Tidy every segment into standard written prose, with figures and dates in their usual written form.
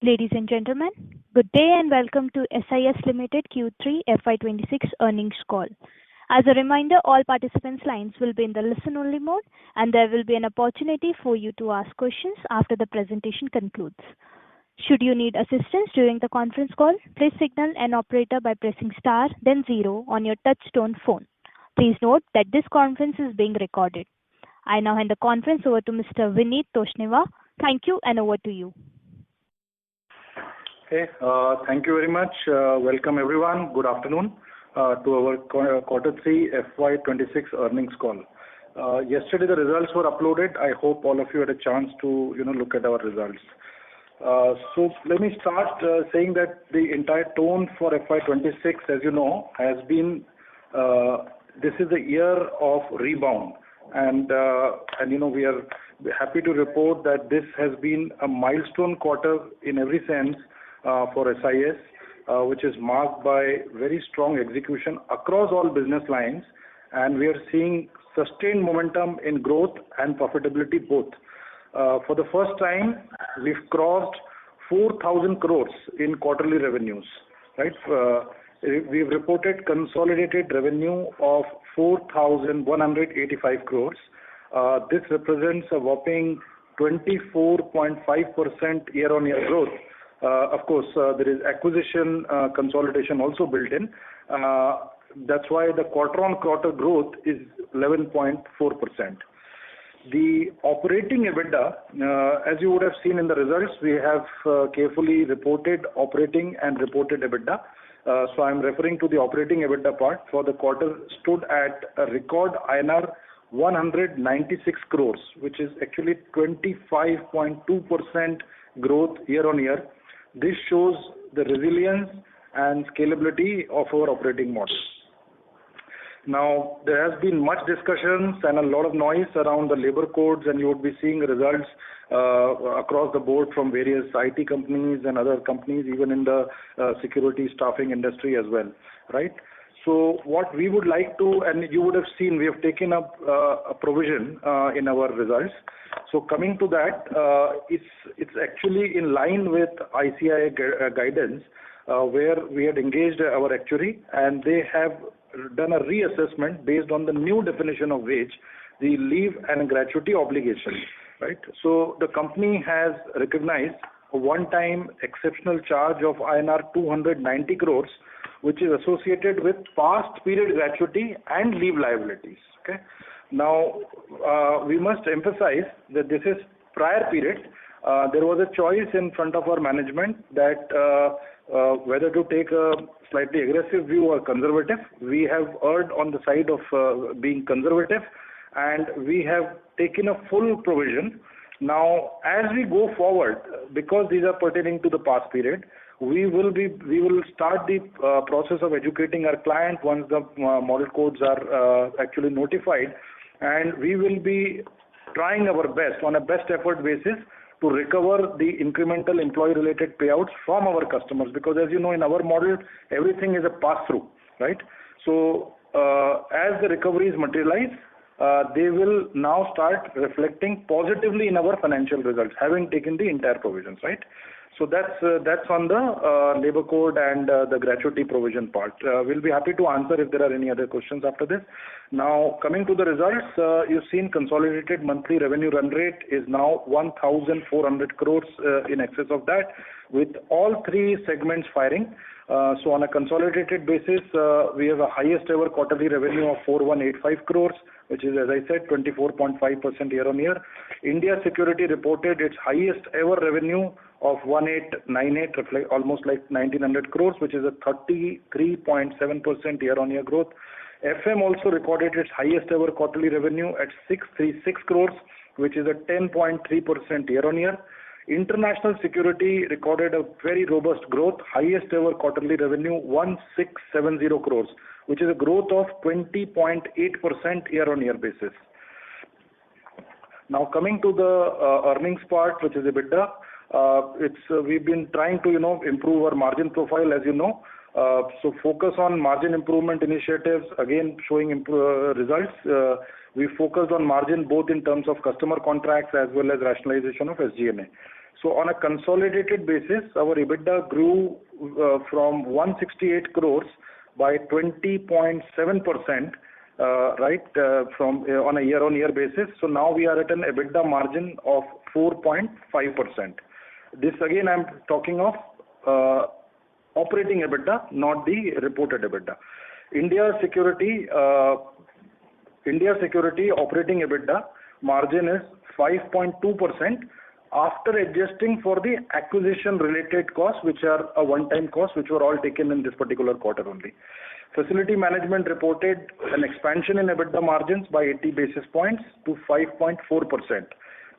Ladies and gentlemen, good day and welcome to SIS Limited Q3 FY26 earnings call. As a reminder, all participants' lines will be in the listen-only mode, and there will be an opportunity for you to ask questions after the presentation concludes. Should you need assistance during the conference call, please signal an operator by pressing star, then 0 on your touch-tone phone. Please note that this conference is being recorded. I now hand the conference over to Mr. Vineet Toshneva. Thank you, and over to you. Okay, thank you very much. Welcome everyone. Good afternoon to our quarter 3 FY26 earnings call. Yesterday the results were uploaded. I hope all of you had a chance to look at our results. So let me start saying that the entire tone for FY26, as you know, has been this is the year of rebound, and we are happy to report that this has been a milestone quarter in every sense for SIS, which is marked by very strong execution across all business lines, and we are seeing sustained momentum in growth and profitability both. For the first time, we've crossed 4,000 crores in quarterly revenues. Right? We've reported consolidated revenue of 4,185 crores. This represents a whopping 24.5% year-on-year growth. Of course, there is acquisition consolidation also built in. That's why the quarter-on-quarter growth is 11.4%. The operating EBITDA, as you would have seen in the results, we have carefully reported operating and reported EBITDA. So I'm referring to the operating EBITDA part. For the quarter stood at a record INR 196 crores, which is actually 25.2% growth year-on-year. This shows the resilience and scalability of our operating model. Now, there has been much discussions and a lot of noise around the labor codes, and you would be seeing results across the board from various IT companies and other companies, even in the security staffing industry as well, right? So what we would like to, and you would have seen, we have taken up a provision in our results. So coming to that, it's actually in line with ICAI guidance, where we had engaged our actuary, and they have done a reassessment based on the new definition of wage, the leave and gratuity obligation. Right? So the company has recognized a one-time exceptional charge of INR 290 crores, which is associated with past period gratuity and leave liabilities. Okay. Now, we must emphasize that this is prior period. There was a choice in front of our management that whether to take a slightly aggressive view or conservative. We have erred on the side of being conservative, and we have taken a full provision. Now, as we go forward, because these are pertaining to the past period, we will start the process of educating our client once the model codes are actually notified, and we will be trying our best on a best effort basis to recover the incremental employee-related payouts from our customers, because as you know, in our model, everything is a pass-through, right? So as the recoveries materialize, they will now start reflecting positively in our financial results, having taken the entire provisions, right? So that's on the labor code and the gratuity provision part. We'll be happy to answer if there are any other questions after this. Now, coming to the results, you've seen consolidated monthly revenue run rate is now 1,400 crores in excess of that, with all three segments firing. So on a consolidated basis, we have a highest ever quarterly revenue of 4,185 crores, which is, as I said, 24.5% year-on-year. India Security reported its highest ever revenue of 1,898, reflect almost like 1,900 crores, which is a 33.7% year-on-year growth. FM also recorded its highest ever quarterly revenue at 636 crores, which is a 10.3% year-on-year. International Security recorded a very robust growth, highest ever quarterly revenue 1,670 crores, which is a growth of 20.8% year-on-year basis. Now coming to the earnings part, which is EBITDA, we've been trying to improve our margin profile, as you know. So focus on margin improvement initiatives, again showing results. We focused on margin both in terms of customer contracts as well as rationalization of SG&A. So on a consolidated basis, our EBITDA grew from 168 crores by 20.7%, from on a year-on-year basis. So now we are at an EBITDA margin of 4.5%. This again, I'm talking of operating EBITDA, not the reported EBITDA. India Security operating EBITDA margin is 5.2% after adjusting for the acquisition related costs, which are a one-time cost, which were all taken in this particular quarter only. Facility management reported an expansion in EBITDA margins by 80 basis points to 5.4%.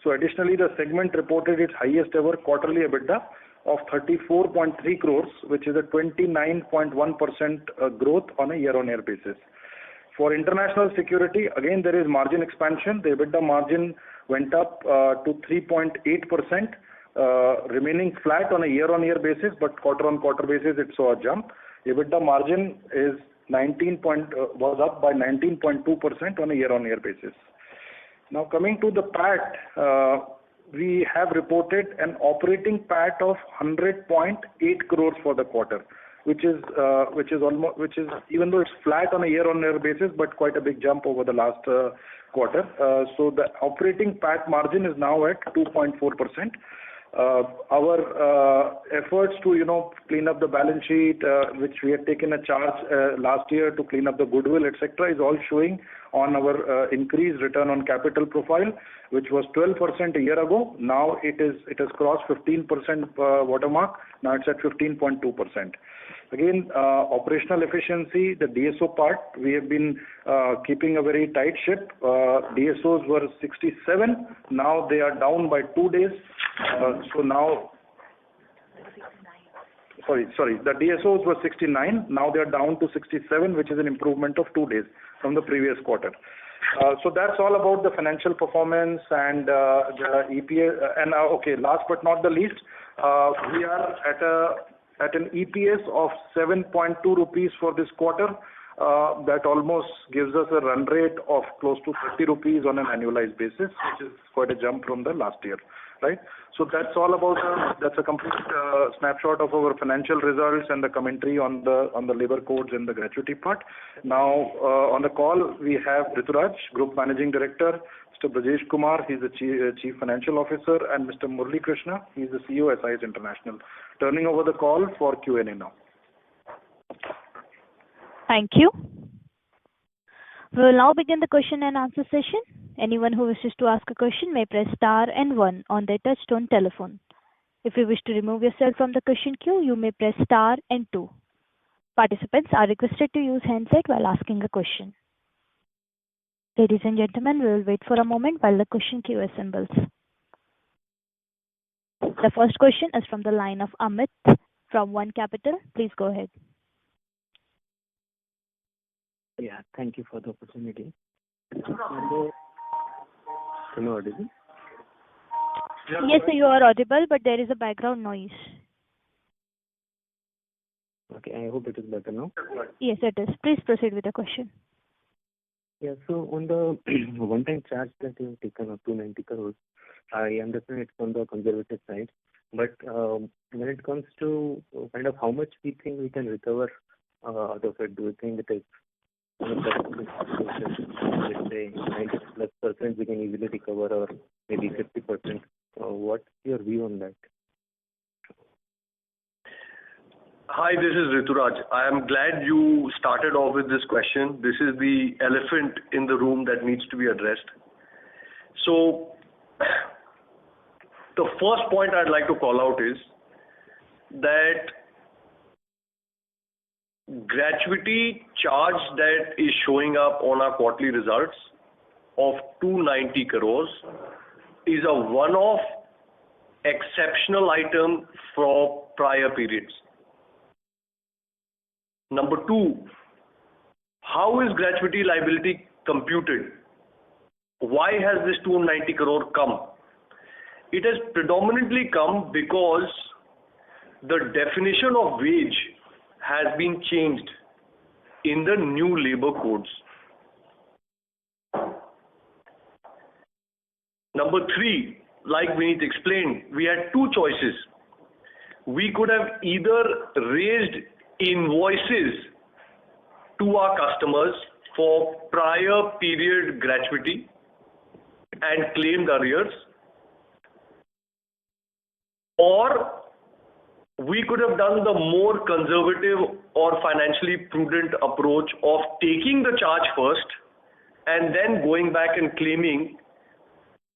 So additionally, the segment reported its highest ever quarterly EBITDA of 34.3 crores, which is a 29.1% growth on a year-on-year basis. For international security, again, there is margin expansion. The EBITDA margin went up to 3.8%, remaining flat on a year-on-year basis, but quarter-on-quarter basis, it saw a jump. EBITDA margin is was up by 19.2% on a year-on-year basis. Now coming to the PAT, we have reported an operating PAT of 100.8 crores for the quarter, which is even though it's flat on a year-on-year basis, but quite a big jump over the last quarter. So the operating PAT margin is now at 2.4%. Our efforts to clean up the balance sheet, which we had taken a charge last year to clean up the goodwill, etc., is all showing on our increased return on capital profile, which was 12% a year ago. Now it has crossed 15% watermark. Now it's at 15.2%. Again, operational efficiency, the DSO part, we have been keeping a very tight ship. DSOs were 67. Now they are down by 2 days. So now, the DSOs were 69. Now they are down to 67, which is an improvement of 2 days from the previous quarter. So that's all about the financial performance and the EPS. And okay, last but not the least, we are at an EPS of 7.2 rupees for this quarter. That almost gives us a run rate of close to 30 rupees on an annualized basis, which is quite a jump from the last year, right? So that's all about that's a complete snapshot of our financial results and the commentary on the labor codes and the gratuity part. Now on the call we have Rituraj, Group Managing Director, Mr. Brajesh Kumar, he's the Chief Financial Officer, and Mr. Murali Krishna, he's the CEO SIS International. Turning over the call for Q&A now. Thank you. We will now begin the question and answer session. Anyone who wishes to ask a question may press star and 1 on their touchtone telephone. If you wish to remove yourself from the question queue, you may press star and 2. Participants are requested to use handset while asking a question. Ladies and gentlemen, we will wait for a moment while the question queue assembles. The first question is from the line of Amit from One Capital. Please go ahead. Yeah, thank you for the opportunity. Hello, audible? Yes, sir, you are audible, but there is a background noise. Okay, I hope it is better now. Yes, it is. Please proceed with the question. Yeah, so on the one-time charge that you have taken of 290 crores, I understand it's on the conservative side, but when it comes to kind of how much we think we can recover out of it, do you think it is, let's say 90+% we can easily recover, or maybe 50%? What's your view on that? Hi, this is Rituraj. I am glad you started off with this question. This is the elephant in the room that needs to be addressed. So, the first point I'd like to call out is that gratuity charge that is showing up on our quarterly results of 290 crores is a one-off exceptional item for prior periods. Number 2, how is gratuity liability computed? Why has this 290 crore come? It has predominantly come because the definition of wage has been changed in the new labor codes. Number 3, like Vineet explained, we had two choices. We could have either raised invoices to our customers for prior period gratuity and claimed arrears, or we could have done the more conservative or financially prudent approach of taking the charge first and then going back and claiming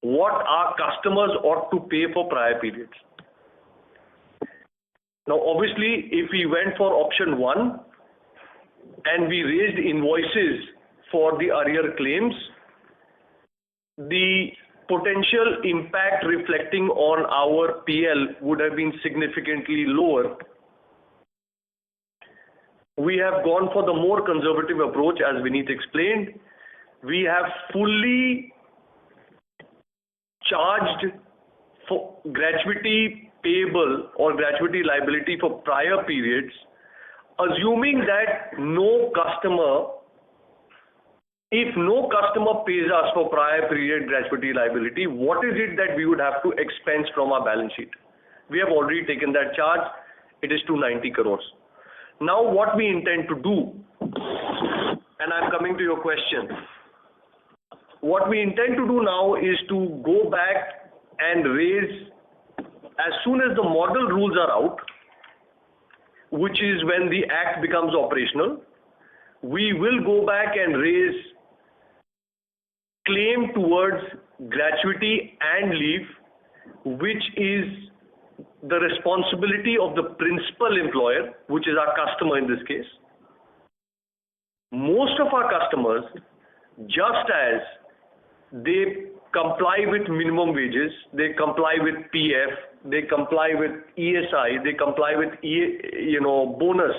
what our customers ought to pay for prior periods. Now, obviously, if we went for option one and we raised invoices for the arrear claims, the potential impact reflecting on our PL would have been significantly lower. We have gone for the more conservative approach, as Vineet explained. We have fully charged for gratuity payable or gratuity liability for prior periods, assuming that if no customer pays us for prior period gratuity liability, what is it that we would have to expense from our balance sheet? We have already taken that charge. It is 290 crores. Now what we intend to do, and I'm coming to your question, what we intend to do now is to go back and raise, as soon as the model rules are out, which is when the Act becomes operational, we will go back and raise claim towards gratuity and leave, which is the responsibility of the principal employer, which is our customer in this case. Most of our customers, just as they comply with minimum wages, they comply with PF, they comply with ESI, they comply with bonus.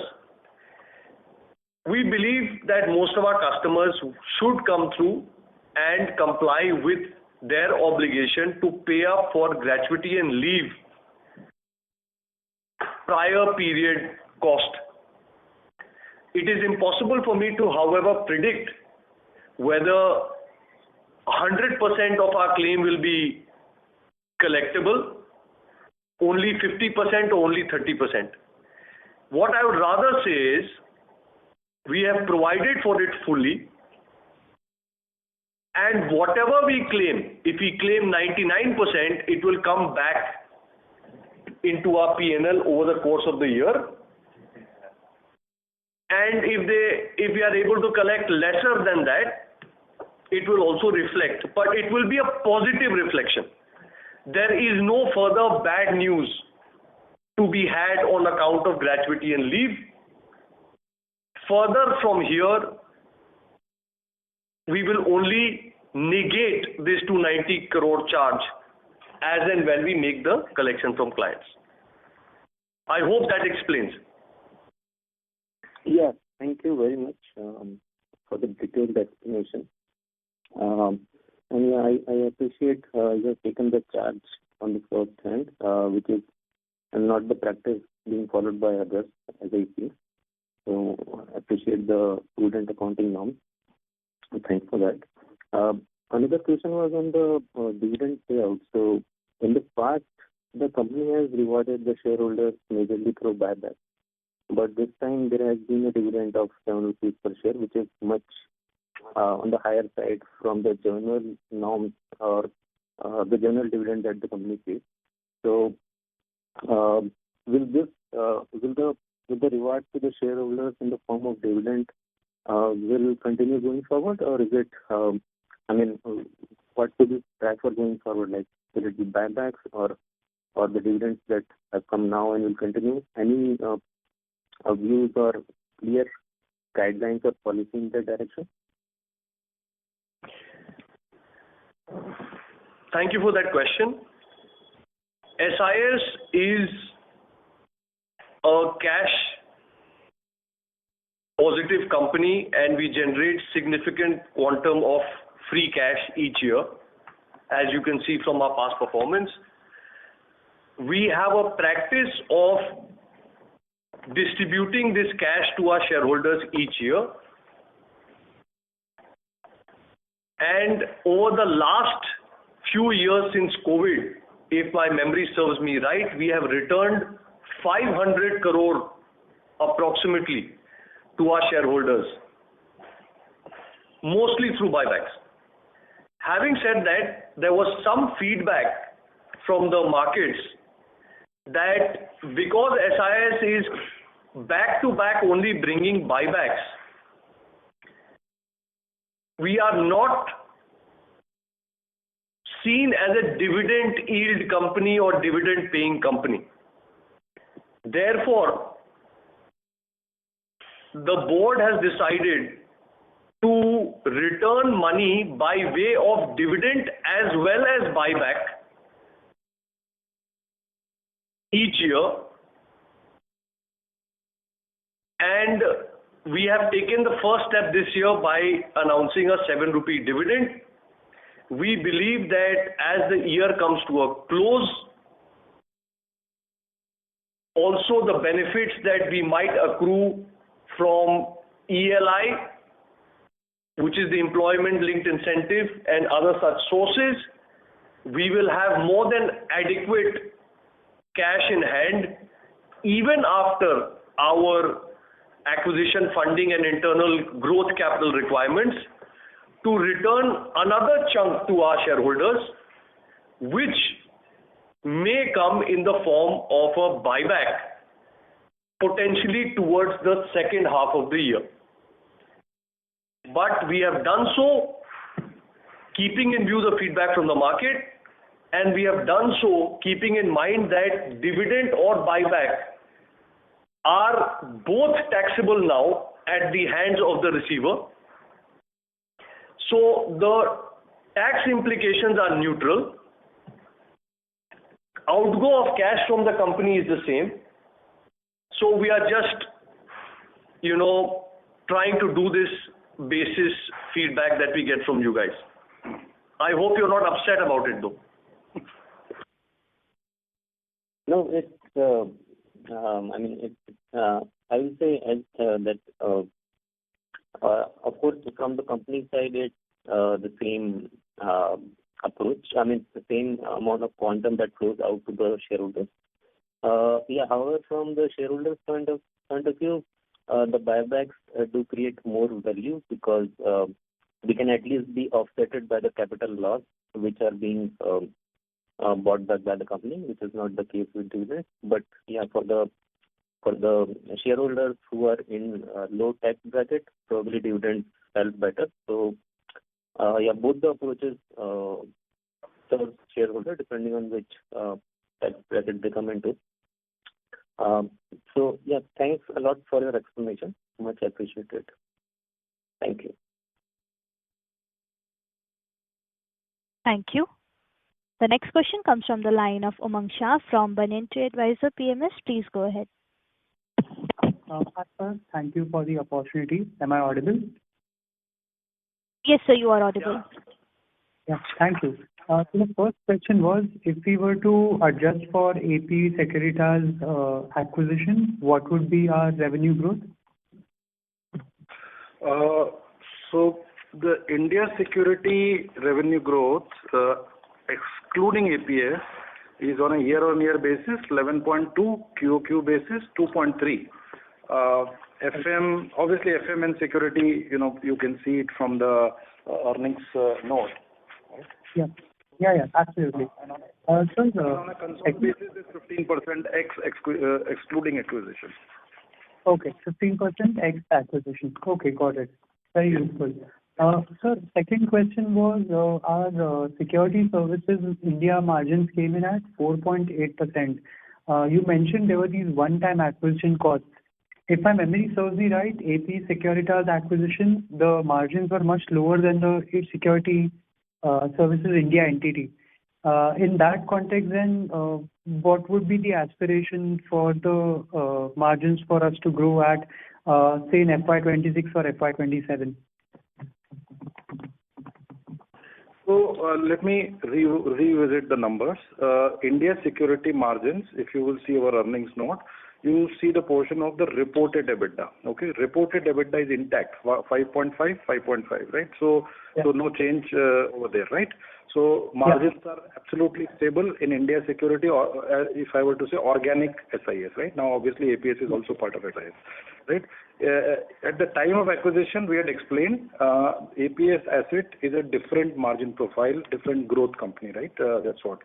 We believe that most of our customers should come through and comply with their obligation to pay up for gratuity and leave prior period cost. It is impossible for me to, however, predict whether 100% of our claim will be collectible, only 50% or only 30%. What I would rather say is, we have provided for it fully, and whatever we claim, if we claim 99%, it will come back into our P&L over the course of the year. And if we are able to collect lesser than that, it will also reflect, but it will be a positive reflection. There is no further bad news to be had on account of gratuity and leave. Further from here, we will only negate this 290 crore charge as and when we make the collection from clients. I hope that explains. Yeah, thank you very much for the detailed explanation. And yeah, I appreciate you have taken the charge on the first hand, which is not the practice being followed by others, as I see. So I appreciate the prudent accounting norms. Thanks for that. Another question was on the dividend payout. So in the past, the company has rewarded the shareholders majorly through buyback. But this time there has been a dividend of 7 rupees per share, which is much on the higher side from the general norms or the general dividend that the company pays. So will the reward to the shareholders in the form of dividend will continue going forward, or is it, what should we try for going forward? Like, will it be buybacks or the dividends that have come now and will continue? Any views or clear guidelines or policy in that direction? Thank you for that question. SIS is a cash positive company, and we generate significant quantum of free cash each year, as you can see from our past performance. We have a practice of distributing this cash to our shareholders each year, and over the last few years since COVID, if my memory serves me right, we have returned 500 crore approximately to our shareholders, mostly through buybacks. Having said that, there was some feedback from the markets that because SIS is back-to-back only bringing buybacks, we are not seen as a dividend yield company or dividend paying company. Therefore, the board has decided to return money by way of dividend as well as buyback each year, and we have taken the first step this year by announcing a 7 rupee dividend. We believe that as the year comes to a close, also the benefits that we might accrue from ELI, which is the employment linked incentive, and other such sources, we will have more than adequate cash in hand even after our acquisition funding and internal growth capital requirements to return another chunk to our shareholders, which may come in the form of a buyback potentially towards the second half of the year. But we have done so keeping in view the feedback from the market, and we have done so keeping in mind that dividend or buyback are both taxable now at the hands of the receiver. So the tax implications are neutral. Outgo of cash from the company is the same. So we are just, trying to do this basis feedback that we get from you guys. I hope you're not upset about it though. No, it's, I will say that, of course, from the company side, it's the same approach. The same amount of quantum that flows out to the shareholders. However, from the shareholders' point of view, the buybacks do create more value because we can at least be offsetted by the capital loss which are being bought back by the company, which is not the case with dividends. But for the shareholders who are in low tax bracket, probably dividends help better. So both the approaches serve shareholder depending on which tax bracket they come into. Thanks a lot for your explanation. Much appreciated. Thank you. Thank you. The next question comes from the line of Umang Shah from Banyan Tree Advisor PMS. Please go ahead. Hi, sir. Thank you for the opportunity. Am I audible? Yes, sir, you are audible. Yeah, thank you. So the first question was, if we were to adjust for AP Securitas acquisition, what would be our revenue growth? So the India security revenue growth, excluding APS, is on a year-on-year basis 11.2, QOQ basis 2.3. FM, obviously FM and security, you can see it from the earnings note. Right? Yeah, absolutely. On a consolidated basis, is 15% excluding acquisition. Okay, 15% ex acquisition. Okay, got it. Very useful. Sir, second question was our security services India margins came in at 4.8%. You mentioned there were these one-time acquisition costs. If my memory serves me right, AP Securitas acquisition, the margins were much lower than the security services India entity. In that context, then, what would be the aspiration for the margins for us to grow at, say, in FY26 or FY27? So let me revisit the numbers. India security margins, if you will see our earnings note, you will see the portion of the reported EBITDA. Okay, reported EBITDA is intact, 5.5, right? So So no change over there, right? So margins are absolutely stable in India Security, or if I were to say organic SIS, right? Now, obviously, APS is also part of SIS, right? At the time of acquisition, we had explained APS asset is a different margin profile, different growth company, right? That's what.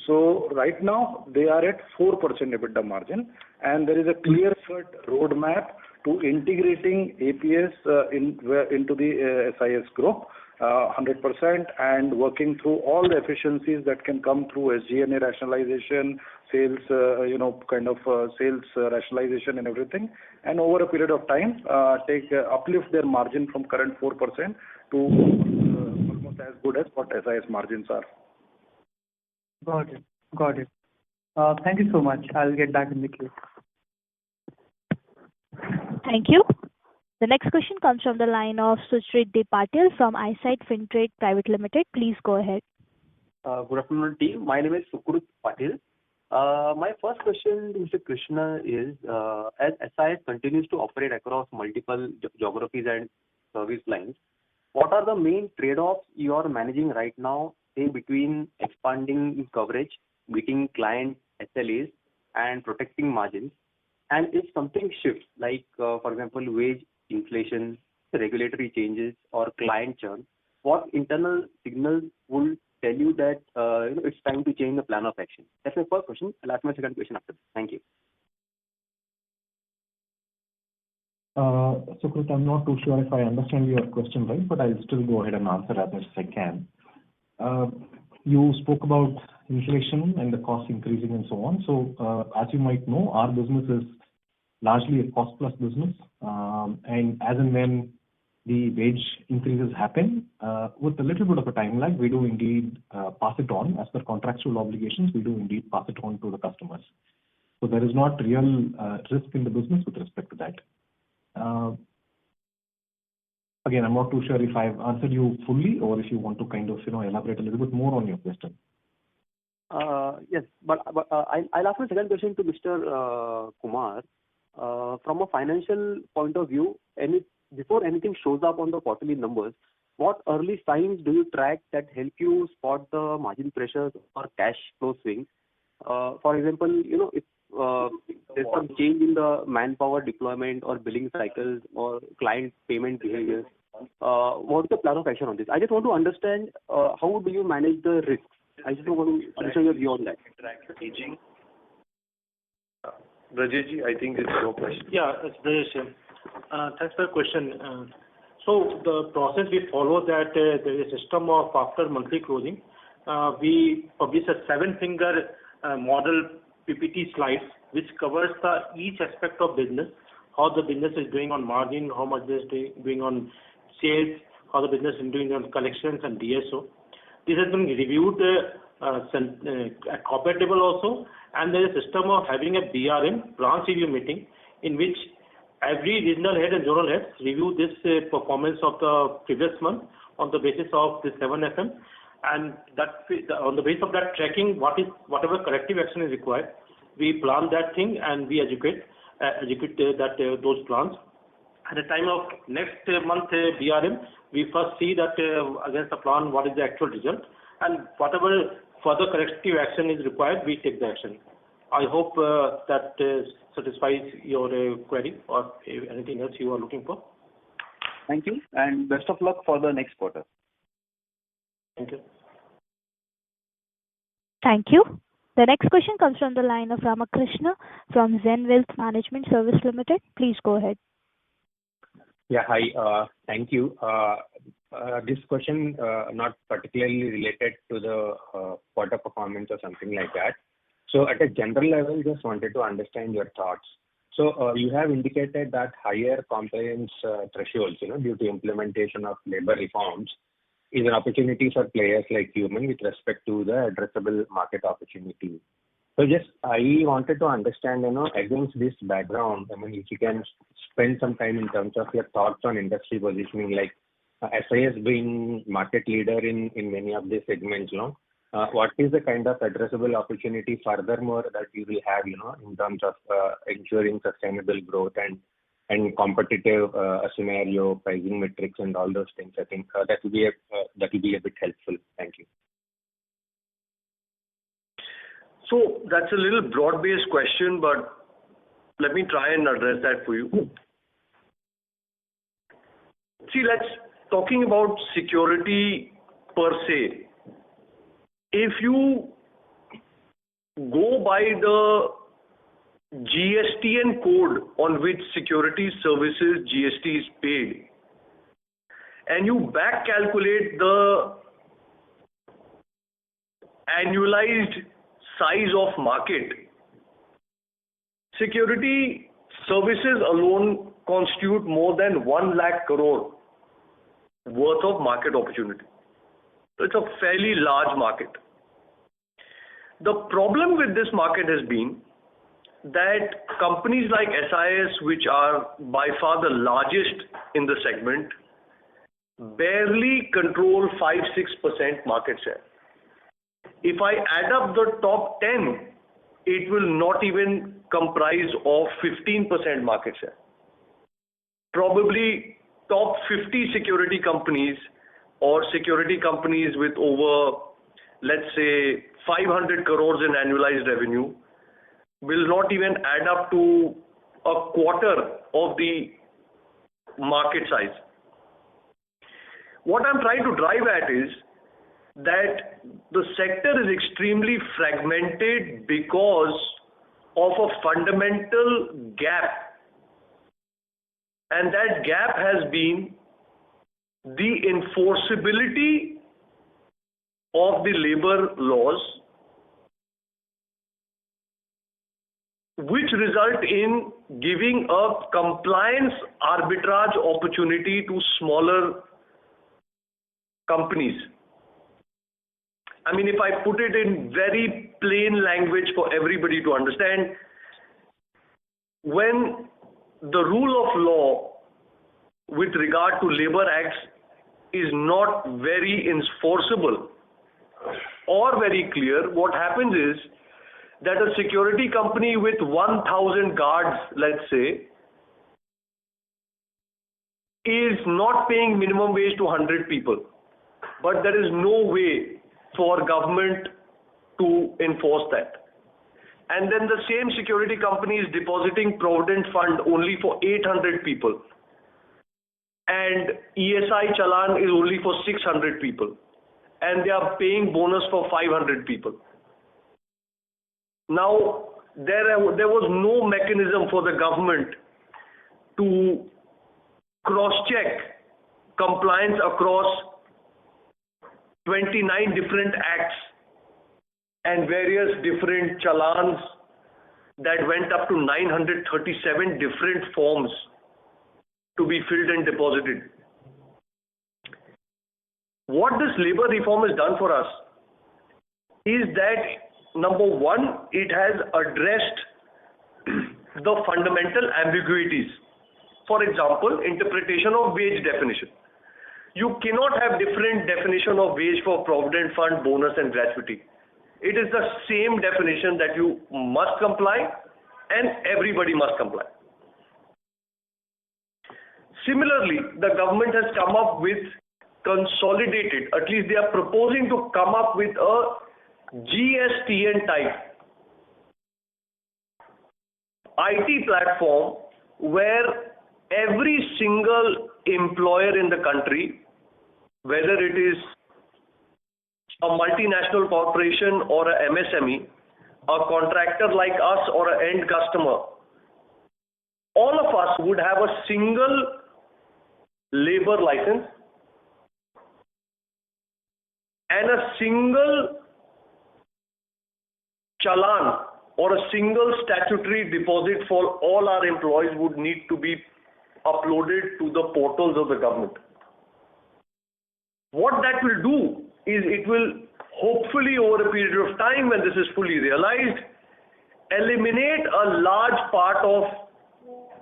So right now, they are at 4% EBITDA margin, and there is a clear-cut roadmap to integrating APS into the SIS group. 100% and working through all the efficiencies that can come through SG&A rationalization, sales, sales rationalization and everything. And over a period of time, uplift their margin from current 4% to almost as good as what SIS margins are. Got it. Thank you so much. I'll get back in the queue. Thank you. The next question comes from the line of Suchrit D. Patil from Eyesight Fintrade Private Limited. Please go ahead. Good afternoon, team. My name is Suchrit Patil. My first question to Mr. Krishna is, as SIS continues to operate across multiple geographies and service lines, what are the main trade-offs you are managing right now, say, between expanding coverage, meeting client SLAs, and protecting margins? And if something shifts, like, for example, wage inflation, regulatory changes, or client churn, what internal signals will tell you that it's time to change the plan of action? That's my first question. I'll ask my second question after this. Thank you. Suchrit, I'm not too sure if I understand your question right, but I'll still go ahead and answer as much as I can. You spoke about inflation and the cost increasing and so on. So as you might know, our business is largely a cost-plus business, and as and when the wage increases happen, with a little bit of a time lag, we do indeed pass it on. As per contractual obligations, we do indeed pass it on to the customers. So there is not real risk in the business with respect to that. Again, I'm not too sure if I've answered you fully or if you want to kind of elaborate a little bit more on your question. Yes, but I'll ask my second question to Mr. Kumar. From a financial point of view, before anything shows up on the quarterly numbers, what early signs do you track that help you spot the margin pressures or cash flow swings? For example, if there's some change in the manpower deployment or billing cycles or client payment behaviors, what is the plan of action on this? I just want to understand how do you manage the risks? I just want to understand your view on that. Rajesh, I think it's your question. Yeah, it's Rajesh. Thanks for the question. So the process we follow that there is a system of after monthly closing, we publish a 7-finger model PPT slides which covers each aspect of business, how the business is doing on margin, how much it is doing on sales, how the business is doing on collections and DSO. This has been reviewed at corporate level also, and there is a system of having a BRM, branch review meeting, in which every regional head and zonal heads review this performance of the previous month on the basis of the 7FM, and that on the basis of that tracking, whatever corrective action is required, we plan that thing and we execute those plans. At the time of next month BRM, we first see that against the plan what is the actual result, and whatever further corrective action is required, we take the action. I hope that satisfies your query or anything else you are looking for. Thank you, and best of luck for the next quarter. Thank you. Thank you. The next question comes from the line of Ramakrishna from Zen Wealth Management Service Limited. Please go ahead. Yeah, hi. Thank you. This question not particularly related to the quarter performance or something like that. So at a general level, just wanted to understand your thoughts. So you have indicated that higher compliance thresholds, due to implementation of labor reforms, is an opportunity for players like Human with respect to the addressable market opportunity. So I wanted to understand, against this background, if you can spend some time in terms of your thoughts on industry positioning, like SIS being market leader in many of these segments, what is the kind of addressable opportunity furthermore that you will have, in terms of ensuring sustainable growth and and competitive scenario, pricing metrics, and all those things. I think that will be a bit helpful. Thank you. So that's a little broad-based question, but let me try and address that for you. See, talking about security per se. If you go by the GSTN code on which security services GST is paid, and you back calculate the annualized size of market, security services alone constitute more than 1 lakh crore worth of market opportunity. It's a fairly large market. The problem with this market has been that companies like SIS, which are by far the largest in the segment, barely control 5-6% market share. If I add up the top 10, it will not even comprise of 15% market share. Probably top 50 security companies or security companies with over, let's say, 500 crores in annualized revenue will not even add up to a quarter of the market size. What I'm trying to drive at is that the sector is extremely fragmented because of a fundamental gap, and that gap has been the enforceability of the labor laws, which result in giving a compliance arbitrage opportunity to smaller companies. I mean, if I put it in very plain language for everybody to understand, when the rule of law with regard to labor acts is not very enforceable or very clear, what happens is that a security company with 1,000 guards, let's say, is not paying minimum wage to 100 people. But there is no way for government to enforce that. And then the same security company is depositing provident fund only for 800 people. And ESI challan is only for 600 people. And they are paying bonus for 500 people. Now, there was no mechanism for the government to cross-check compliance across 29 different acts and various different challans that went up to 937 different forms to be filled and deposited. What this labor reform has done for us is that, number one, it has addressed the fundamental ambiguities. For example, interpretation of wage definition. You cannot have different definition of wage for provident fund, bonus and gratuity. It is the same definition that you must comply and everybody must comply. Similarly, the government has come up with consolidated, at least they are proposing to come up with a GSTN type IT platform where every single employer in the country, whether it is a multinational corporation or a MSME, a contractor like us or an end customer, all of us would have a single labor license and a single challan or a single statutory deposit for all our employees would need to be uploaded to the portals of the government. What that will do is it will hopefully over a period of time, when this is fully realized, eliminate a large part of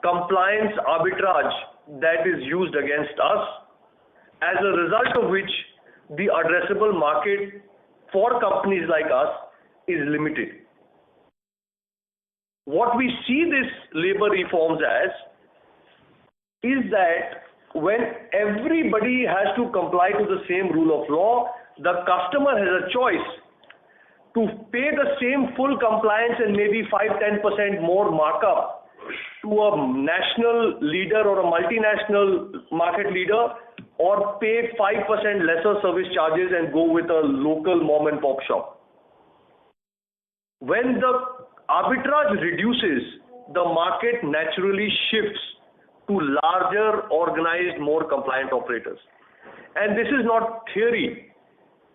compliance arbitrage that is used against us, as a result of which the addressable market for companies like us is limited. What we see this labor reforms as is that when everybody has to comply to the same rule of law, the customer has a choice to pay the same full compliance and maybe 5-10% more markup to a national leader or a multinational market leader, or pay 5% lesser service charges and go with a local mom and pop shop. When the arbitrage reduces, the market naturally shifts to larger, organized, more compliant operators. And this is not theory.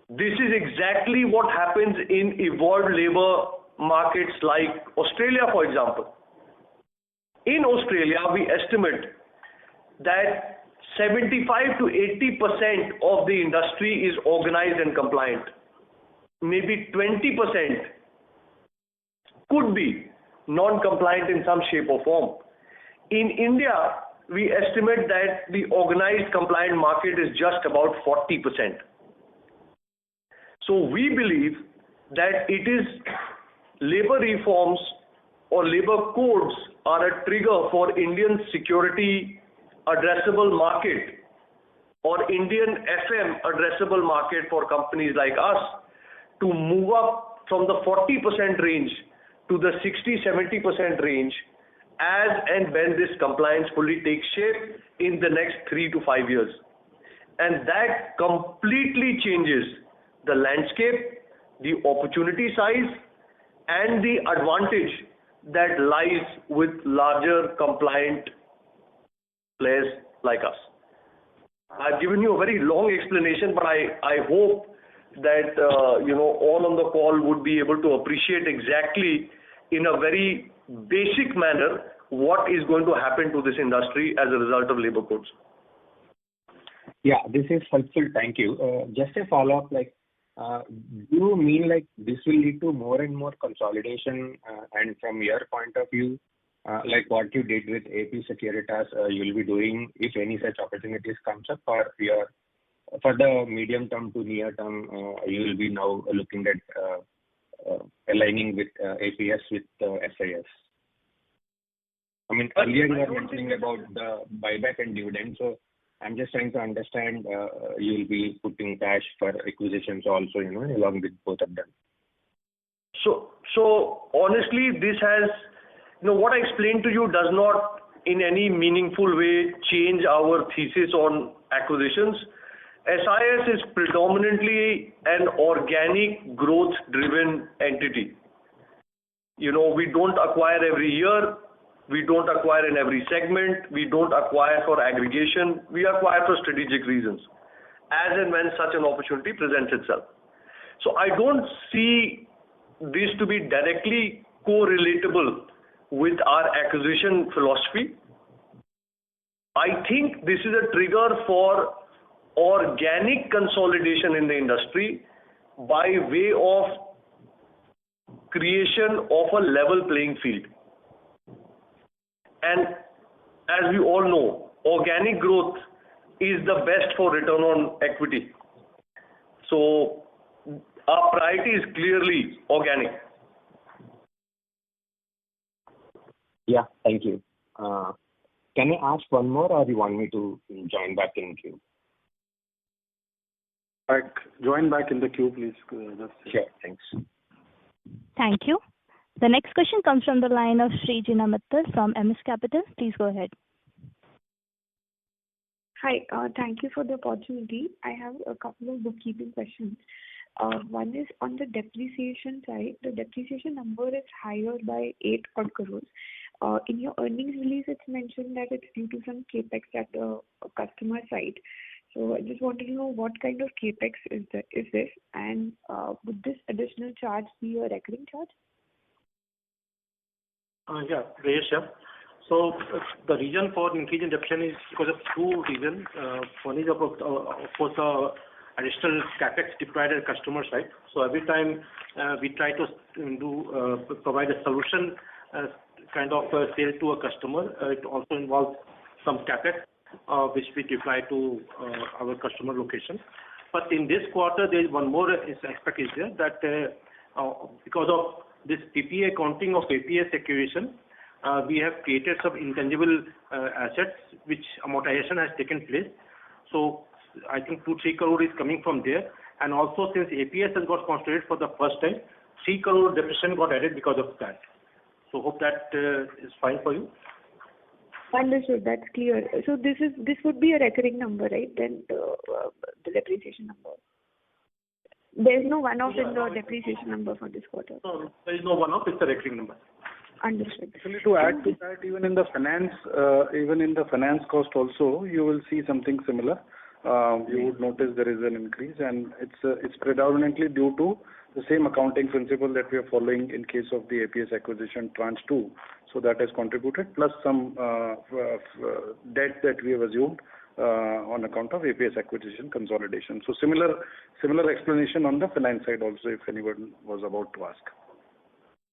This is exactly what happens in evolved labor markets like Australia, for example. In Australia, we estimate that 75 to 80% of the industry is organized and compliant. Maybe 20% could be non-compliant in some shape or form. In India, we estimate that the organized compliant market is just about 40%. So we believe that it is labor reforms or labor codes are a trigger for Indian security addressable market or Indian FM addressable market for companies like us to move up from the 40% range to the 60-70% range as and when this compliance fully takes shape in the next 3 to 5 years. And that completely changes the landscape, the opportunity size, and the advantage that lies with larger compliant players like us. I've given you a very long explanation, but I hope that all on the call would be able to appreciate exactly in a very basic manner what is going to happen to this industry as a result of labor codes. Yeah, this is helpful. Thank you. Just a follow-up, do you mean this will lead to more and more consolidation? And from your point of view, like what you did with AP Securitas, you'll be doing if any such opportunities comes up, or for the medium term to near term, you will be now looking at aligning with APS with SIS. I mean, earlier you were mentioning about the buyback and dividend, so I'm just trying to understand, you'll be putting cash for acquisitions also, along with both of them. So honestly, this has, what I explained to you does not in any meaningful way change our thesis on acquisitions. SIS is predominantly an organic growth-driven entity. We don't acquire every year. We don't acquire in every segment. We don't acquire for aggregation. We acquire for strategic reasons, as and when such an opportunity presents itself. So I don't see this to be directly correlatable with our acquisition philosophy. I think this is a trigger for organic consolidation in the industry by way of creation of a level playing field. And as we all know, organic growth is the best for return on equity. So our priority is clearly organic. Yeah, thank you. Can I ask one more, or you want me to join back in queue? Join back in the queue, please. Sure, thanks. Thank you. The next question comes from the line of Srijina Mittal from MS Capital. Please go ahead. Hi, thank you for the opportunity. I have a couple of bookkeeping questions. One is on the depreciation side. The depreciation number is higher by 8 odd crores. In your earnings release, it's mentioned that it's due to some capex at the customer side. So I just wanted to know what kind of capex is this, and would this additional charge be a recurring charge? Yeah, Rajesh. So the reason for increase in depreciation is because of two reasons. One is of course the additional capex deployed at customer side. So every time we try to provide a solution kind of sale to a customer, it also involves some capex which we deploy to our customer location. But in this quarter, there is one more aspect is there that because of this PPA accounting of APS acquisition, we have created some intangible assets which amortization has taken place. So I think 2-3 crore is coming from there. And also since APS has got constituted for the first time, 3 crore depreciation got added because of that. So hope that is fine for you. Understood. That's clear. So this would be a recurring number, right? Then the depreciation number. There is no one-off in the depreciation number for this quarter. No, there is no one-off. It's a recurring number. Understood. Actually, to add to that, even in the finance cost also, you will see something similar. You would notice there is an increase, and it's predominantly due to the same accounting principle that we are following in case of the APS acquisition tranche 2. So that has contributed, plus some debt that we have assumed on account of APS acquisition consolidation. So similar explanation on the finance side also, if anyone was about to ask.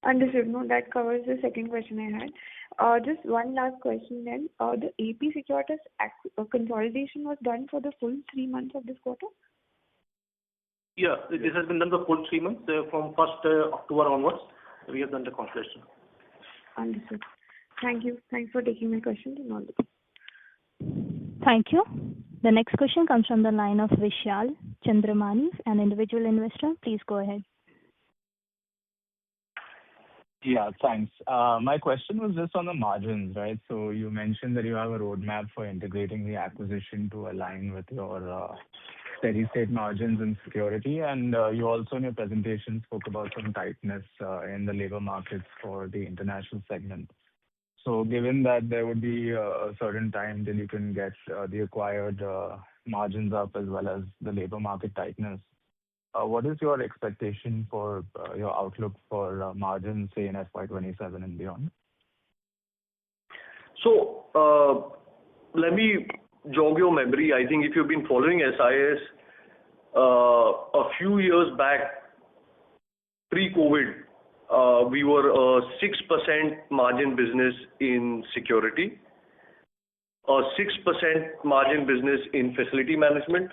Understood. No, that covers the second question I had. Just one last question then. The AP Securitas consolidation was done for the full 3 months of this quarter? Yeah, this has been done the full 3 months. From 1st October onwards, we have done the consolidation. Understood. Thank you. Thanks for taking my questions and all the best. Thank you. The next question comes from the line of Vishal Chandramani, an individual investor. Please go ahead. Yeah, thanks. My question was just on the margins, right? So you mentioned that you have a roadmap for integrating the acquisition to align with your steady state margins and security, and you also in your presentation spoke about some tightness in the labor markets for the international segment. So given that there would be a certain time till you can get the acquired margins up as well as the labor market tightness, what is your expectation for your outlook for margins, say in FY27 and beyond? So let me jog your memory. I think if you've been following SIS a few years back, pre-COVID, we were a 6% margin business in security, a 6% margin business in facility management,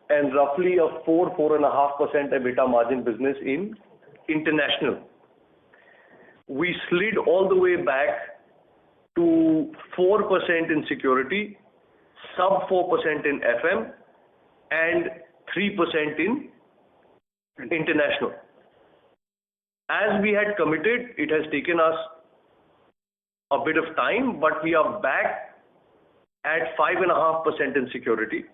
and roughly a 4.5% EBITDA margin business in international. We slid all the way back to 4% in security, sub 4% in FM, and 3% in international. As we had committed, it has taken us a bit of time, but we are back at 5.5% in security,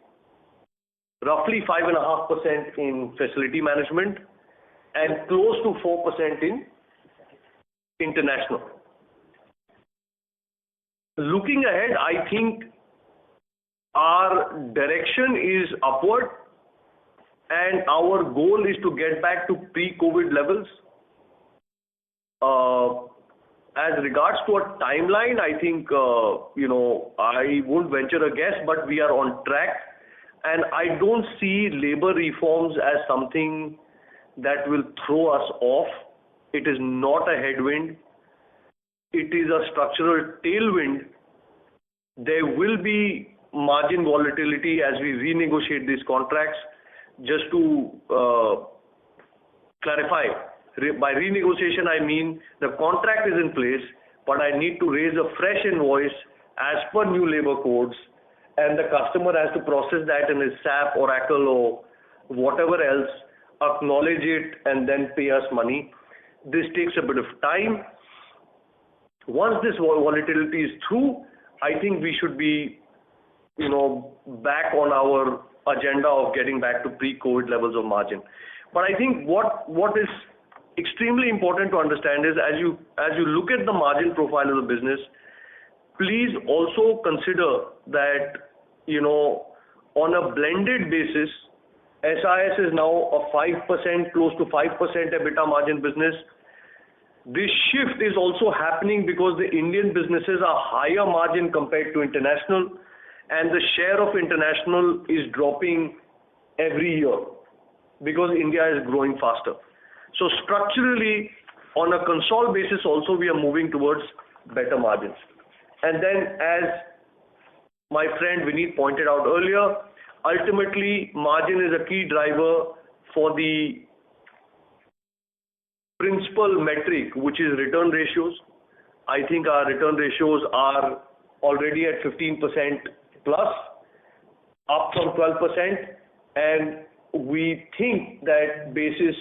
roughly 5.5% in facility management, and close to 4% in international. Looking ahead, I think our direction is upward, and our goal is to get back to pre-COVID levels. As regards to a timeline, I think, I won't venture a guess, but we are on track. And I don't see labor reforms as something that will throw us off. It is not a headwind. It is a structural tailwind. There will be margin volatility as we renegotiate these contracts. Just to clarify, by renegotiation I mean the contract is in place, but I need to raise a fresh invoice as per new labor codes, and the customer has to process that in his SAP, Oracle, or whatever else, acknowledge it, and then pay us money. This takes a bit of time. Once this volatility is through, I think we should be, back on our agenda of getting back to pre-COVID levels of margin. But I think what is extremely important to understand is as you look at the margin profile of the business, please also consider that, on a blended basis, SIS is now a 5%, close to 5% EBITDA margin business. This shift is also happening because the Indian businesses are higher margin compared to international, and the share of international is dropping every year because India is growing faster. So structurally, on a console basis also, we are moving towards better margins. And then, as my friend Vineet pointed out earlier, ultimately margin is a key driver for the principal metric, which is return ratios. I think our return ratios are already at 15% plus, up from 12%, and we think that basis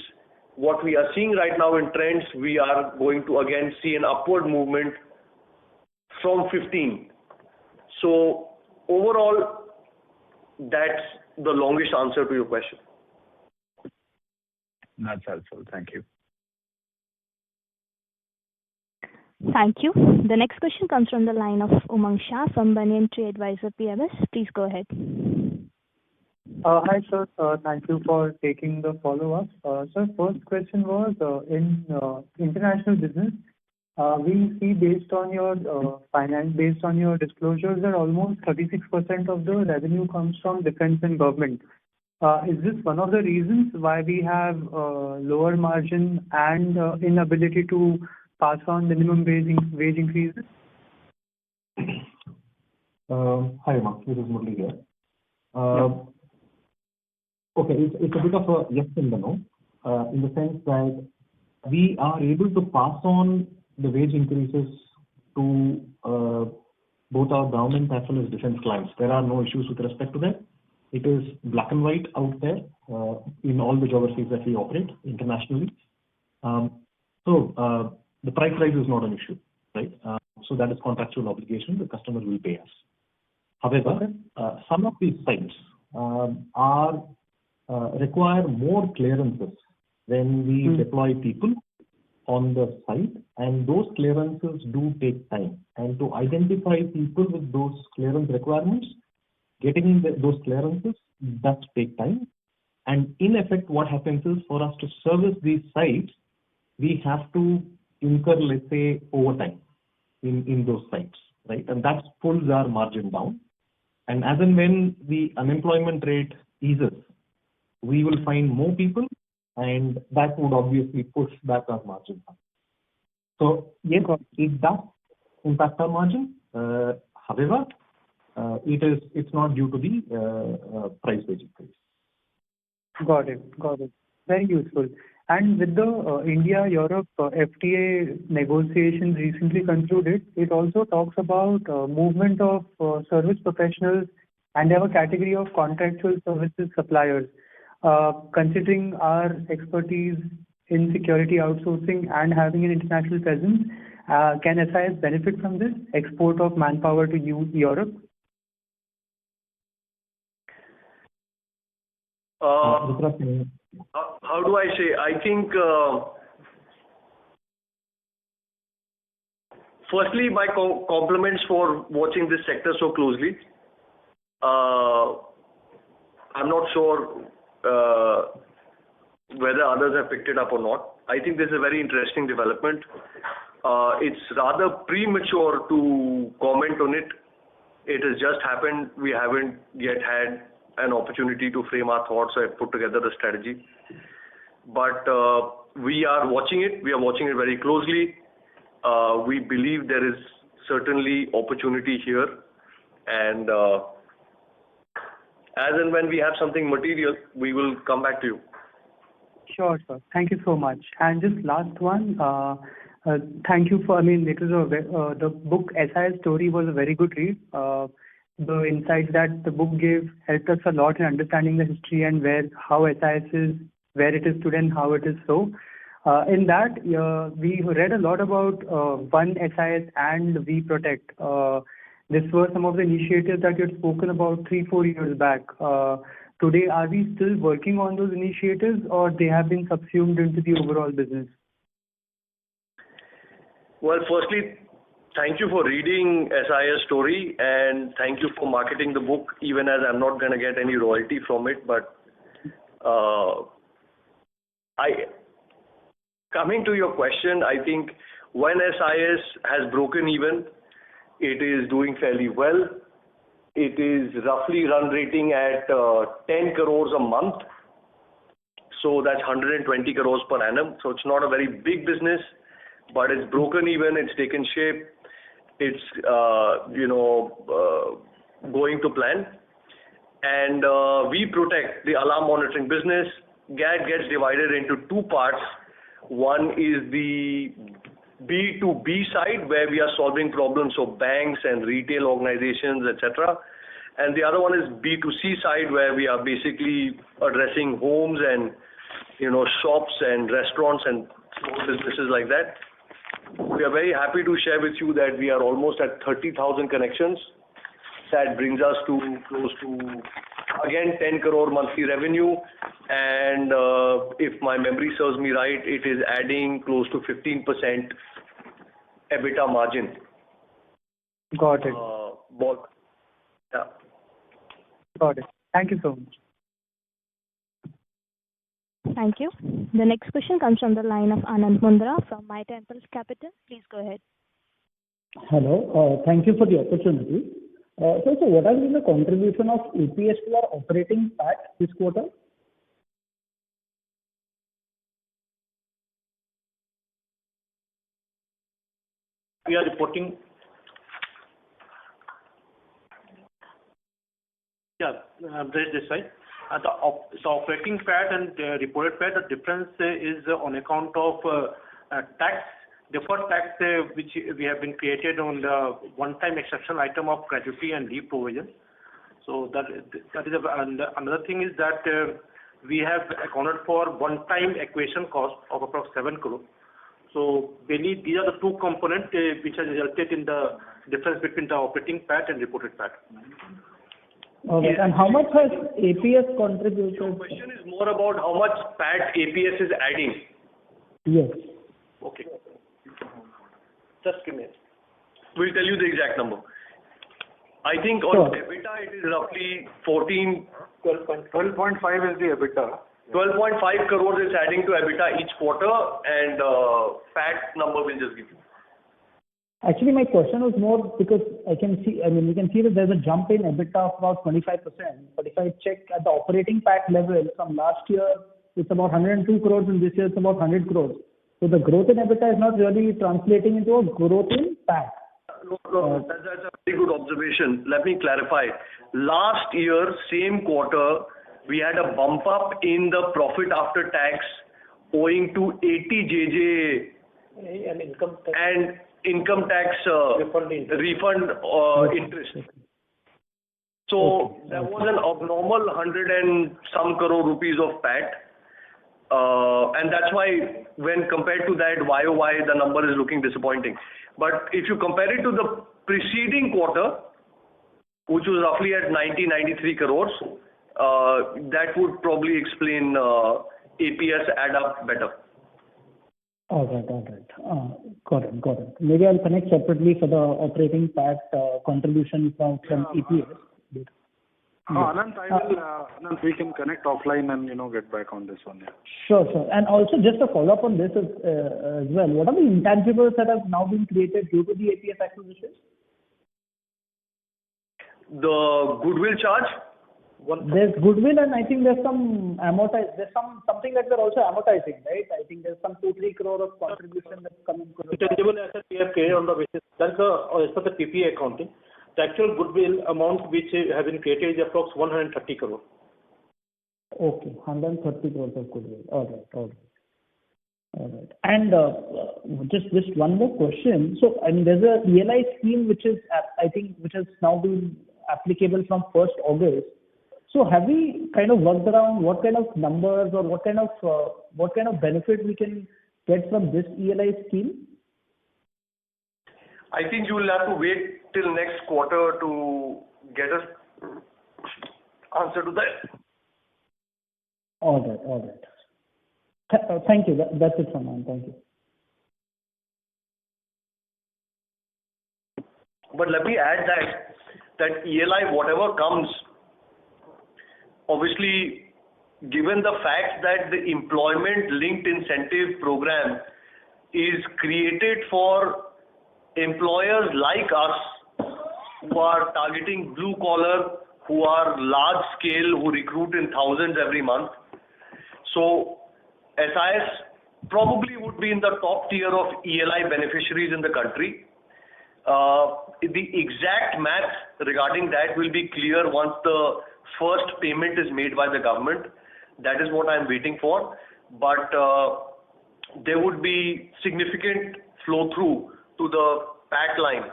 what we are seeing right now in trends, we are going to again see an upward movement from 15. So overall, that's the longest answer to your question. That's helpful. Thank you. Thank you. The next question comes from the line of Umang Shah from Banyan Tree Advisor PMS. Please go ahead. Hi, sir. Thank you for taking the follow-up. Sir, first question was in international business. We see based on your based on your disclosures that almost 36% of the revenue comes from defense and government. Is this one of the reasons why we have lower margin and inability to pass on minimum wage increases? Hi, Mark. This is Murli here. Okay, it's a bit of a yes and a no, in the sense that we are able to pass on the wage increases to both our government as well as defense clients. There are no issues with respect to that. It is black and white out there in all the geographies that we operate internationally. So the price rise is not an issue, right? So that is contractual obligation. The customer will pay us. However, some of these sites require more clearances when we deploy people on the site, and those clearances do take time. And to identify people with those clearance requirements, getting those clearances does take time. And in effect, what happens is for us to service these sites, we have to incur, let's say, overtime in those sites, right? And that pulls our margin down. And as and when the unemployment rate eases, we will find more people, and that would obviously push back our margin down. So yes, it does impact our margin. However, it's not due to the price wage increase. Got it. Very useful. And with the India-Europe FTA negotiations recently concluded, it also talks about movement of service professionals, and they have a category of contractual services suppliers. Considering our expertise in security outsourcing and having an international presence, can SIS benefit from this export of manpower to Europe? How do I say? I think, firstly, my compliments for watching this sector so closely. I'm not sure whether others have picked it up or not. I think this is a very interesting development. It's rather premature to comment on it. It has just happened. We haven't yet had an opportunity to frame our thoughts or put together the strategy. But we are watching it. We are watching it very closely. We believe there is certainly opportunity here. And as and when we have something material, we will come back to you. Sure, sir. Thank you so much. And just last one, thank you for, it was the book SIS Story was a very good read. The insights that the book gave helped us a lot in understanding the history and how SIS is, where it is today and how it is so. In that, we read a lot about One SIS and We Protect. These were some of the initiatives that you had spoken about 3-4 years back. Today, are we still working on those initiatives, or they have been subsumed into the overall business? Well, firstly, thank you for reading SIS Story, and thank you for marketing the book, even as I'm not going to get any royalty from it. But coming to your question, I think when SIS has broken even, it is doing fairly well. It is roughly run rating at 10 crores a month. So that's 120 crores per annum. So it's not a very big business, but it's broken even. It's taken shape. It's, going to plan. And We Protect, the alarm monitoring business, gets divided into two parts. One is the B2B side, where we are solving problems of banks and retail organizations, etc. And the other one is B2C side, where we are basically addressing homes and shops and restaurants and small businesses like that. We are very happy to share with you that we are almost at 30,000 connections. That brings us to close to, again, 10 crore monthly revenue. And if my memory serves me right, it is adding close to 15% EBITDA margin. Got it. Yeah. Got it. Thank you so much. Thank you. The next question comes from the line of Anand Mundra from My Temples Capital. Please go ahead. Hello. Thank you for the opportunity. So what has been the contribution of APS to our operating PAT this quarter? We are reporting. This side. The operating PAT and reported PAT, the difference is on account of deferred tax, which we have been created on the one-time exceptional item of gratuity and leave provision. So that is another thing is that we have accounted for one-time acquisition cost of approximately 7 crore. So mainly these are the two components which have resulted in the difference between the operating PAT and reported PAT. Okay. And how much has APS contributed? Your question is more about how much PAT APS is adding. Yes. Okay. Just give me. We'll tell you the exact number. I think on EBITDA it is roughly 12.5 is the EBITDA. 12.5 crores is adding to EBITDA each quarter, and PAT number will just give you. Actually, my question was more because we can see that there's a jump in EBITDA of about 25%. But if I check at the operating PAT level from last year, it's about 102 crores, and this year it's about 100 crores. So the growth in EBITDA is not really translating into a growth in PAT. No, that's a very good observation. Let me clarify. Last year, same quarter, we had a bump up in the profit after tax owing to 80JJ And income tax refund interest. So there was an abnormal 100 and some crore rupees of PAT. And that's why when compared to that YOY, the number is looking disappointing. But if you compare it to the preceding quarter, which was roughly at 93 crores, that would probably explain APS add up better. All right. Got it. Maybe I'll connect separately for the operating PAT contribution from APS. Anand, Anand, we can connect offline and get back on this one. Yeah. Sure. And also just a follow up on this as well. What are the intangibles that have now been created due to the APS acquisition? The goodwill charge. There's goodwill, and I think there's some something that they're also amortizing, right? I think there's some 2-3 crore of contribution that's coming. Intangible asset we have created on the basis. That's as per the PPA accounting. The actual goodwill amount which have been created is approximately 130 crore. Okay, 130 crores of goodwill. All right. And just one more question. So there's a ELI scheme which is which has now been applicable from 1st August. So have we kind of worked around what kind of numbers or what kind of benefit we can get from this ELI scheme? I think you will have to wait till next quarter to get us answer to that. All right. Thank you. That's it from me. Thank you. But let me add that ELI, whatever comes, obviously, given the fact that the employment-linked incentive program is created for employers like us who are targeting blue collar, who are large scale, who recruit in thousands every month. So SIS probably would be in the top tier of ELI beneficiaries in the country. The exact math regarding that will be clear once the first payment is made by the government. That is what I am waiting for. But there would be significant flow through to the PAT line,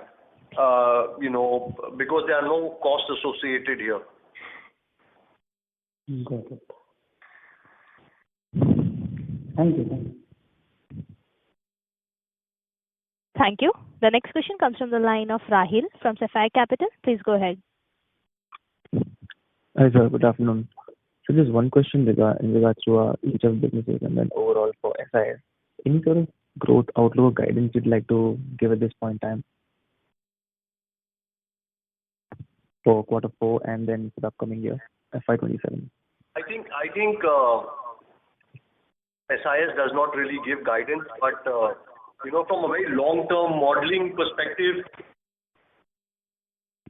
because there are no costs associated here. Got it. Thank you. Thank you. The next question comes from the line of Rahil from Sapphire Capital. Please go ahead. Hi, sir. Good afternoon. So just one question in regards to each of the businesses and then overall for SIS. Any sort of growth outlook guidance you'd like to give at this point in time for quarter 4 and then for the upcoming year, FY27? I think SIS does not really give guidance, but from a very long-term modeling perspective,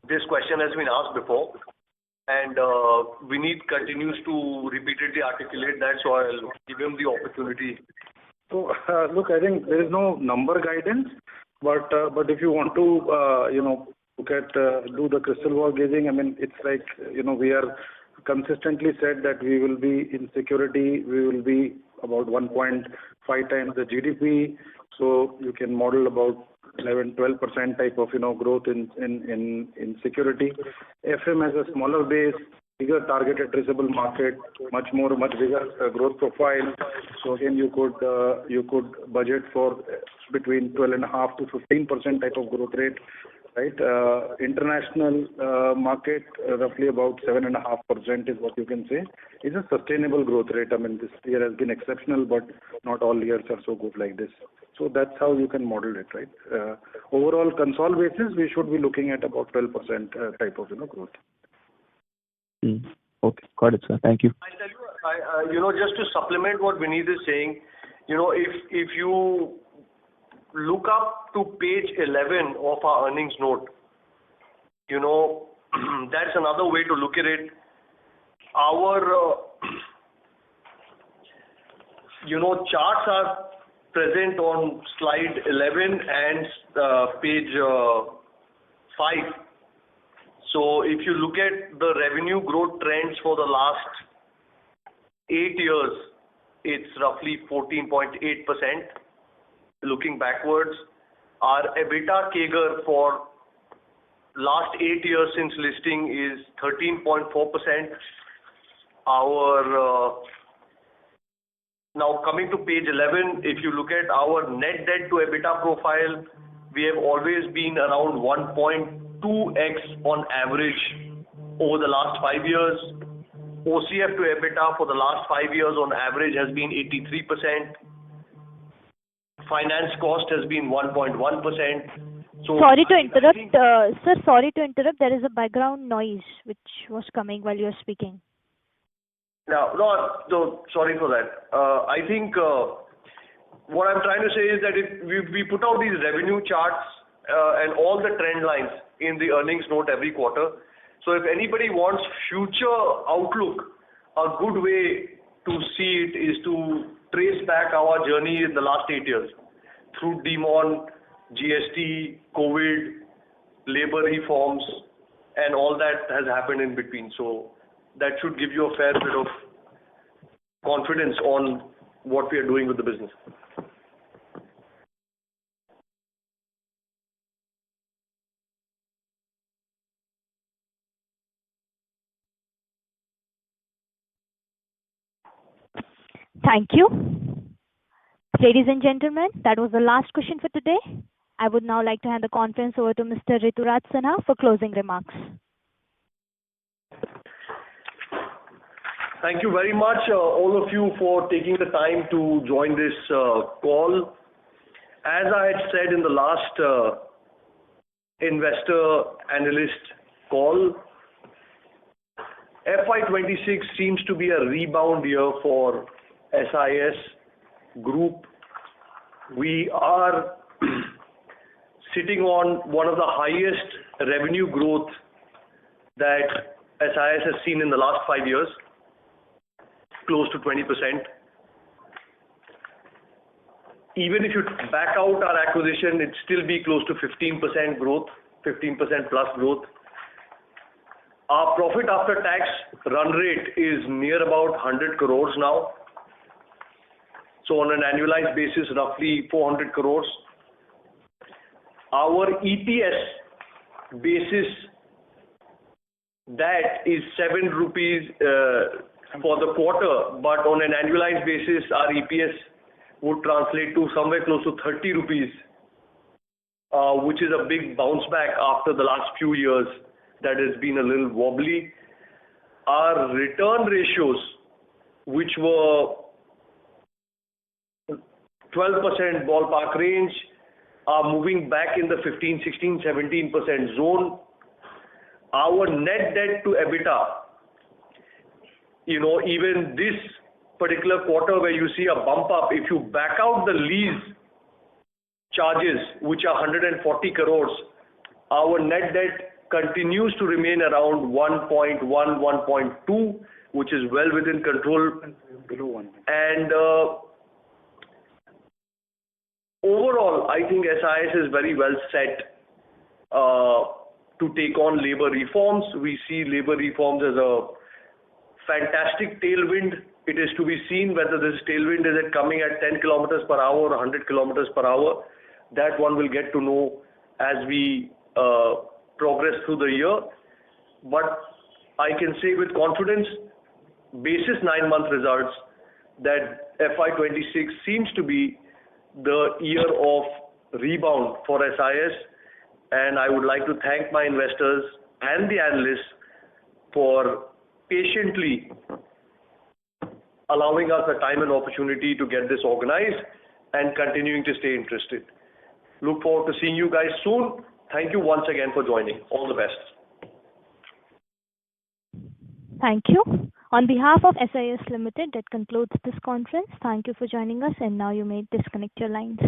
this question has been asked before, and Vineet continues to repeatedly articulate that, so I'll give him the opportunity. So, look, I think there is no number guidance, but if you want to, look at, do the crystal ball gazing, I mean, it's like, we are consistently said that we will be in security, we will be about 1.5 times the GDP, so you can model about 11-12% type of, growth in security. FM has a smaller base, bigger target addressable market, much bigger growth profile. So again, you could budget for between 12.5 to 15% type of growth rate, right? International market, roughly about 7.5% is what you can say. It's a sustainable growth rate. I mean, this year has been exceptional, but not all years are so good like this. So that's how you can model it, right? Overall consolidated basis, we should be looking at about 12% type of growth. Okay, got it, sir. Thank you. I tell you, just to supplement what Vineet is saying, if you look up to page 11 of our earnings note, that's another way to look at it. Our, charts are present on slide 11 and page 5. So if you look at the revenue growth trends for the last 8 years, it's roughly 14.8%. Looking backwards, our EBITDA CAGR for last 8 years since listing is 13.4%. Now coming to page 11, if you look at our net debt to EBITDA profile, we have always been around 1.2x on average over the last 5 years. OCF to EBITDA for the last 5 years on average has been 83%. Finance cost has been 1.1%. So sorry to interrupt, sir. Sorry to interrupt. There is a background noise which was coming while you were speaking. No, sorry for that. I think what I'm trying to say is that we put out these revenue charts and all the trend lines in the earnings note every quarter. So if anybody wants future outlook, a good way to see it is to trace back our journey in the last 8 years through demon, GST, COVID, labor reforms, and all that has happened in between. So that should give you a fair bit of confidence on what we are doing with the business. Thank you. Ladies and gentlemen, that was the last question for today. I would now like to hand the conference over to Mr. Rituraj Sinha for closing remarks. Thank you very much, all of you, for taking the time to join this call. As I had said in the last investor analyst call, FY26 seems to be a rebound year for SIS Group. We are sitting on one of the highest revenue growth that SIS has seen in the last 5 years, close to 20%. Even if you back out our acquisition, it'd still be close to 15% growth, 15% plus growth. Our profit after tax run rate is near about 100 crores now. So on an annualized basis, roughly 400 crores. Our EPS basis, that is 7 rupees for the quarter, but on an annualized basis, our EPS would translate to somewhere close to 30 rupees, which is a big bounce back after the last few years that has been a little wobbly. Our return ratios, which were 12% ballpark range, are moving back in the 15, 16, 17% zone. Our net debt to EBITDA, even this particular quarter where you see a bump up, if you back out the lease charges, which are 140 crores, our net debt continues to remain around 1.1, 1.2, which is well within control. Below 1. And overall, I think SIS is very well set to take on labor reforms. We see labor reforms as a fantastic tailwind. It is to be seen whether this tailwind is coming at 10 kilometers per hour or 100 kilometers per hour. That one will get to know as we progress through the year. But I can say with confidence, basis 9-month results, that FY26 seems to be the year of rebound for SIS, and I would like to thank my investors and the analysts for patiently allowing us the time and opportunity to get this organized and continuing to stay interested. Look forward to seeing you guys soon. Thank you once again for joining. All the best. Thank you. On behalf of SIS Limited, that concludes this conference. Thank you for joining us, and now you may disconnect your lines.